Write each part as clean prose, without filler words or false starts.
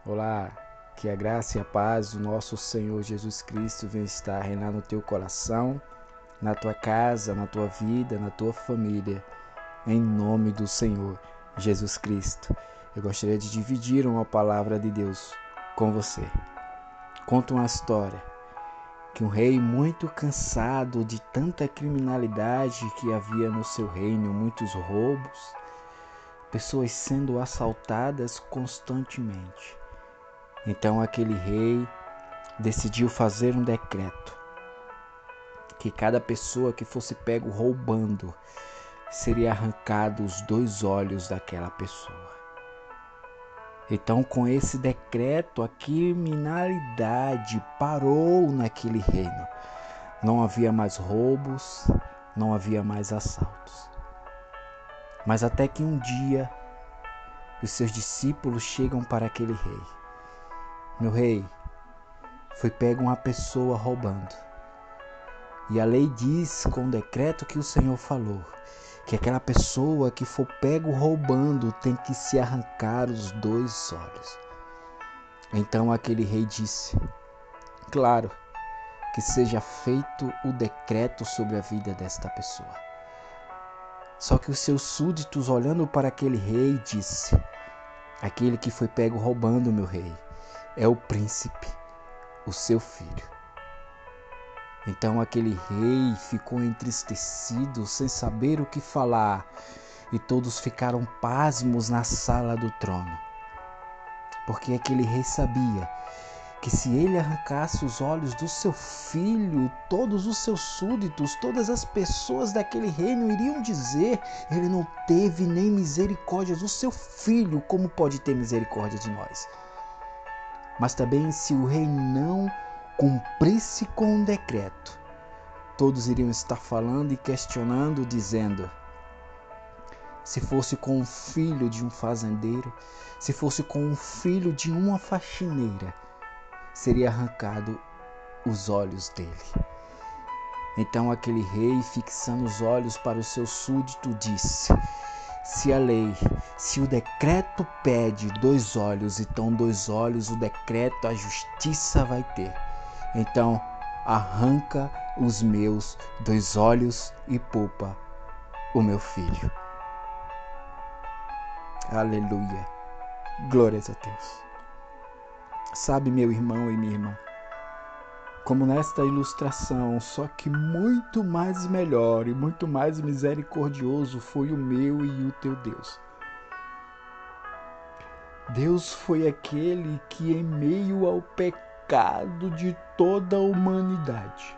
Olá, que a graça e a paz do nosso Senhor Jesus Cristo venha estar reinar no teu coração, na tua casa, na tua vida, na tua família, em nome do Senhor Jesus Cristo. Eu gostaria de dividir uma palavra de Deus com você. Conta uma história que um rei muito cansado de tanta criminalidade que havia no seu reino, muitos roubos, pessoas sendo assaltadas constantemente. Então aquele rei decidiu fazer um decreto que cada pessoa que fosse pego roubando seria arrancado os 2 olhos daquela pessoa. Então, com esse decreto, a criminalidade parou naquele reino. Não havia mais roubos, não havia mais assaltos. Mas até que um dia os seus discípulos chegam para aquele rei. Meu rei, foi pego uma pessoa roubando. E a lei diz com o decreto que o Senhor falou, que aquela pessoa que for pego roubando tem que se arrancar os 2 olhos. Então aquele rei disse, claro, que seja feito o decreto sobre a vida desta pessoa. Só que os seus súditos, olhando para aquele rei, disse, aquele que foi pego roubando, meu rei, é o príncipe, o seu filho. Então aquele rei ficou entristecido, sem saber o que falar, e todos ficaram pasmos na sala do trono. Porque aquele rei sabia que se ele arrancasse os olhos do seu filho, todos os seus súditos, todas as pessoas daquele reino iriam dizer, ele não teve nem misericórdia do seu filho, como pode ter misericórdia de nós? Mas também se o rei não cumprisse com o decreto, todos iriam estar falando e questionando, dizendo, se fosse com o filho de um fazendeiro, se fosse com o filho de uma faxineira, seria arrancado os olhos dele. Então aquele rei, fixando os olhos para o seu súdito, disse, se a lei, se o decreto pede 2 olhos, então 2 olhos, o decreto, a justiça vai ter. Então arranca os meus 2 olhos e poupa o meu filho. Aleluia. Glórias a Deus. Sabe, meu irmão e minha irmã, como nesta ilustração, só que muito mais melhor e muito mais misericordioso foi o meu e o teu Deus. Deus foi aquele que, em meio ao pecado de toda a humanidade,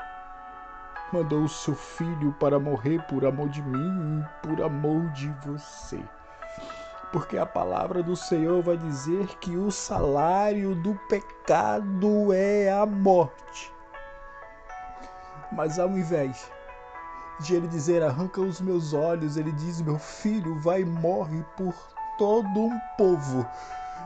mandou o seu filho para morrer por amor de mim e por amor de você. Porque a palavra do Senhor vai dizer que o salário do pecado é a morte. Mas ao invés de ele dizer, arranca os meus olhos, ele diz, meu filho, vai e morre por todo um povo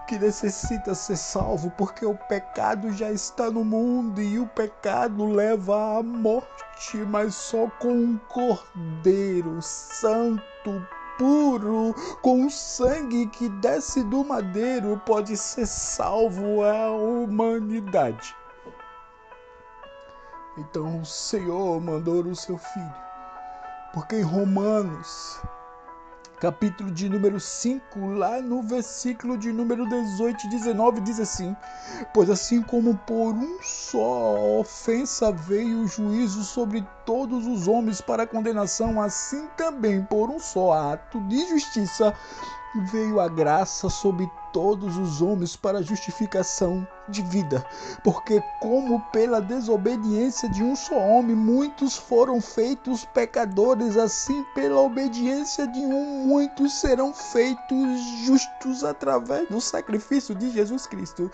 que necessita ser salvo, porque o pecado já está no mundo e o pecado leva à morte, mas só com um cordeiro santo, puro, com o sangue que desce do madeiro, pode ser salvo a humanidade. Então o Senhor mandou o seu filho, porque em Romanos, capítulo de número 5, lá no versículo de número 18 e 19, diz assim, pois assim como por um só ofensa veio o juízo sobre todos os homens para condenação, assim também por um só ato de justiça veio a graça sobre todos os homens para justificação de vida, porque como pela desobediência de um só homem muitos foram feitos pecadores, assim pela obediência de um muitos serão feitos justos através do sacrifício de Jesus Cristo.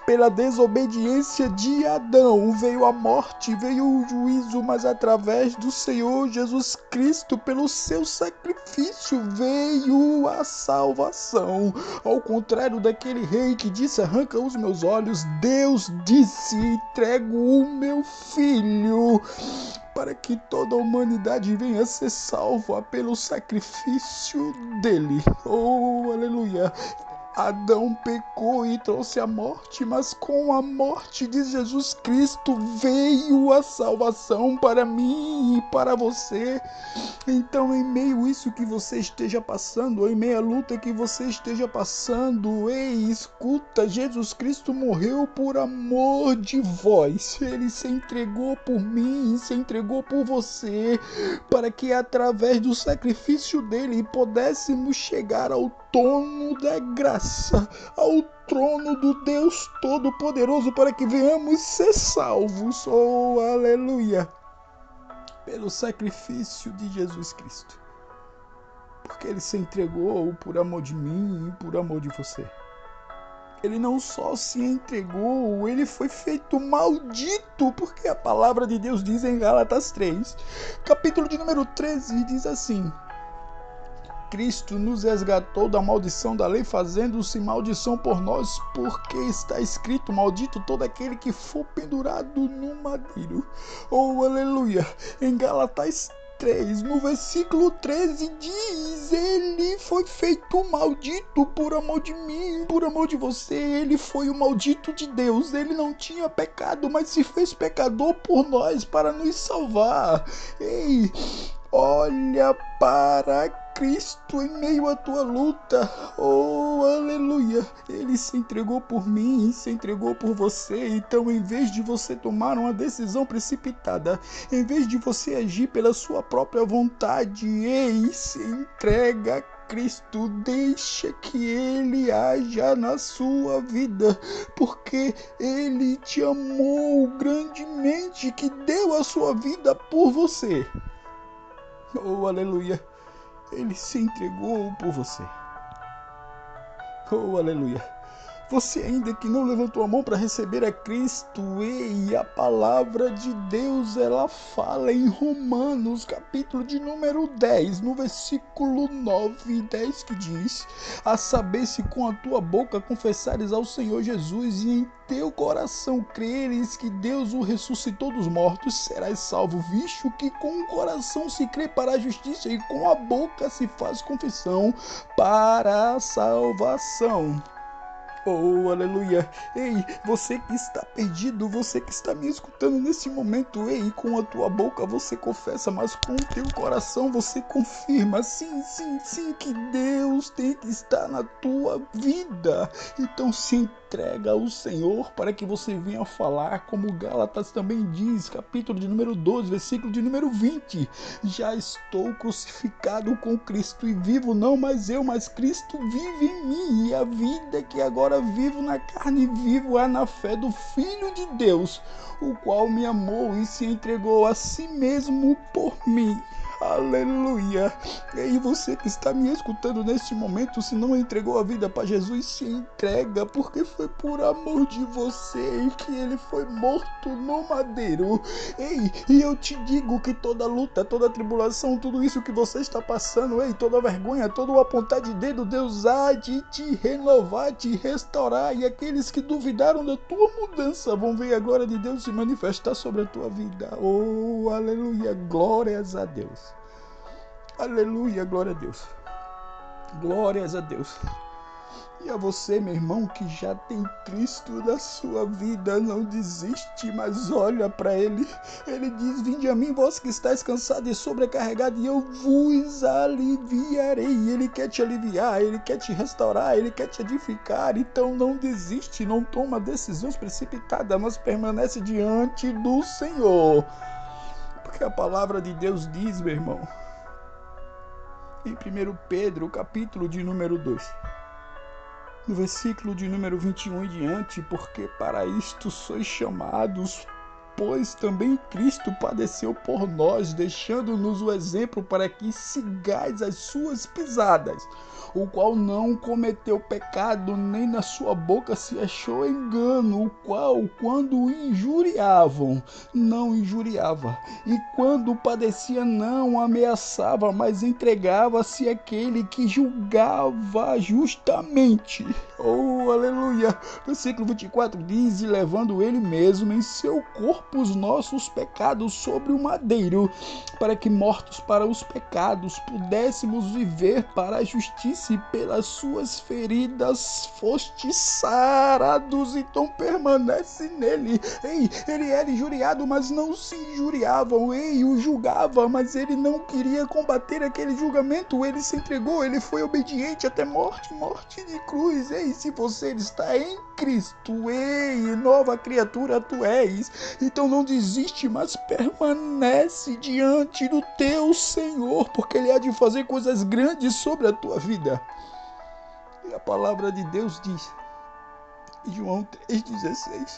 Pela desobediência de Adão veio a morte, veio o juízo, mas através do Senhor Jesus Cristo, pelo seu sacrifício, veio a salvação. Ao contrário daquele rei que disse, arranca os meus olhos, Deus disse, entrego o meu filho, para que toda a humanidade venha a ser salva pelo sacrifício dele. Oh, aleluia! Adão pecou e trouxe a morte, mas com a morte de Jesus Cristo veio a salvação para mim e para você. Então, em meio a isso que você esteja passando, em meio à luta que você esteja passando, ei, escuta, Jesus Cristo morreu por amor de vós. Ele se entregou por mim, se entregou por você, para que através do sacrifício dele pudéssemos chegar ao trono da graça, ao trono do Deus Todo-Poderoso, para que venhamos ser salvos. Oh, aleluia! Pelo sacrifício de Jesus Cristo. Porque ele se entregou por amor de mim e por amor de você. Ele não só se entregou, ele foi feito maldito, porque a palavra de Deus diz em Gálatas 3, capítulo de número 13, diz assim: Cristo nos resgatou da maldição da lei, fazendo-se maldição por nós, porque está escrito: maldito todo aquele que for pendurado no madeiro. Oh, aleluia! Em Gálatas 3, no versículo 13 diz: ele foi feito maldito por amor de mim, por amor de você. Ele foi o maldito de Deus. Ele não tinha pecado, mas se fez pecador por nós para nos salvar. Ei, olha para Cristo em meio à tua luta. Oh, aleluia! Ele se entregou por mim, se entregou por você. Então, em vez de você tomar uma decisão precipitada, em vez de você agir pela sua própria vontade, ei, se entrega a Cristo, deixa que Ele haja na sua vida, porque Ele te amou grandemente, que deu a sua vida por você. Oh, aleluia! Ele se entregou por você. Oh, aleluia! Você ainda que não levantou a mão para receber a Cristo, ei, a palavra de Deus, ela fala em Romanos, capítulo de número 10, no versículo 9 e 10, que diz: a saber, se com a tua boca confessares ao Senhor Jesus e em teu coração creres que Deus o ressuscitou dos mortos, serás salvo, visto que com o coração se crê para a justiça e com a boca se faz confissão para a salvação. Oh, aleluia! Ei, você que está perdido, você que está me escutando nesse momento, ei, com a tua boca você confessa, mas com o teu coração você confirma, sim, que Deus tem que estar na tua vida. Então se entrega ao Senhor para que você venha falar, como Gálatas também diz, capítulo de número 12, versículo de número 20. Já estou crucificado com Cristo e vivo não mais eu, mas Cristo vive em mim, e a vida que agora vivo na carne, vivo na fé do Filho de Deus, o qual me amou e se entregou a si mesmo por mim. Aleluia! E aí, você que está me escutando neste momento, se não entregou a vida para Jesus, se entrega, porque foi por amor de você que ele foi morto no madeiro. Ei, e eu te digo que toda luta, toda tribulação, tudo isso que você está passando, ei, toda vergonha, todo apontar de dedo, Deus há de te renovar, te restaurar, e aqueles que duvidaram da tua mudança vão ver a glória de Deus se manifestar sobre a tua vida. Oh, aleluia, glórias a Deus. Aleluia, glória a Deus. Glórias a Deus. E a você, meu irmão, que já tem Cristo na sua vida, não desiste, mas olha para Ele. Ele diz: vinde a mim, vós que estáis cansados e sobrecarregados, e eu vos aliviarei. Ele quer te aliviar, Ele quer te restaurar, Ele quer te edificar. Então não desiste, não toma decisões precipitadas, mas permanece diante do Senhor. Porque a palavra de Deus diz, meu irmão, em 1 Pedro, capítulo de número 2, no versículo de número 21 em diante: porque para isto sois chamados, pois também Cristo padeceu por nós, deixando-nos o exemplo para que sigais as suas pisadas, o qual não cometeu pecado, nem na sua boca se achou engano, o qual, quando injuriavam, não injuriava, e quando padecia, não ameaçava, mas entregava-se àquele que julgava justamente. Oh, aleluia! Versículo 24 diz: e levando ele mesmo em seu corpo corpos nossos pecados sobre o madeiro, para que, mortos para os pecados, pudéssemos viver para a justiça, e pelas suas feridas fostes sarados. Então permanece nele. Ei, ele era injuriado, mas não se injuriavam. Ei, o julgava, mas ele não queria combater aquele julgamento. Ele se entregou, ele foi obediente até morte de cruz. Ei, se você está em Cristo, ei, nova criatura tu és. Então não desiste, mas permanece diante do teu Senhor, porque Ele há de fazer coisas grandes sobre a tua vida. E a palavra de Deus diz, em João 3,16,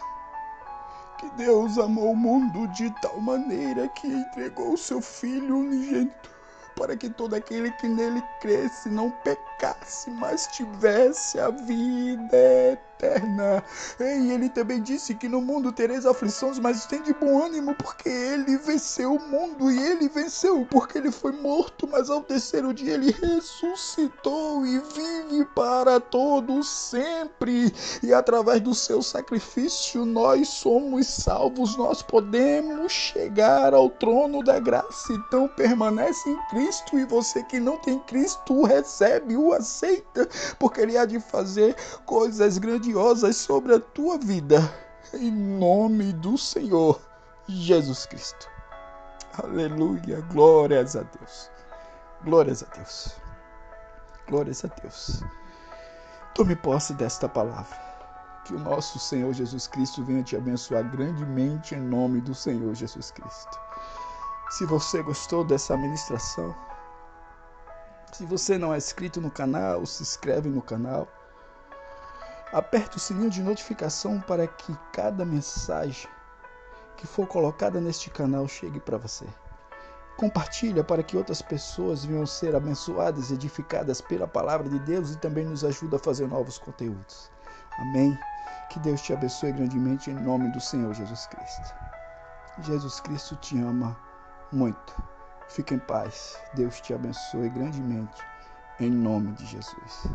que Deus amou o mundo de tal maneira que entregou o seu Filho unigênito, para que todo aquele que nele cresce não pecasse, mas tivesse a vida eterna. E ele também disse que no mundo tereis aflições, mas tem de bom ânimo, porque ele venceu o mundo. E ele venceu porque ele foi morto, mas ao terceiro dia ele ressuscitou e vive para todos sempre. E através do seu sacrifício nós somos salvos, nós podemos chegar ao trono da graça. Então permanece em Cristo, e você que não tem Cristo o recebe, o aceita, porque Ele há de fazer coisas grandiosas sobre a tua vida, em nome do Senhor Jesus Cristo. Aleluia, glórias a Deus, glórias a Deus, glórias a Deus. Tome posse desta palavra, que o nosso Senhor Jesus Cristo venha te abençoar grandemente em nome do Senhor Jesus Cristo. Se você gostou dessa ministração, se você não é inscrito no canal, se inscreve no canal. Aperte o sininho de notificação para que cada mensagem que for colocada neste canal chegue para você. Compartilha para que outras pessoas venham ser abençoadas e edificadas pela palavra de Deus, e também nos ajuda a fazer novos conteúdos. Amém? Que Deus te abençoe grandemente em nome do Senhor Jesus Cristo. Jesus Cristo te ama muito. Fique em paz. Deus te abençoe grandemente em nome de Jesus.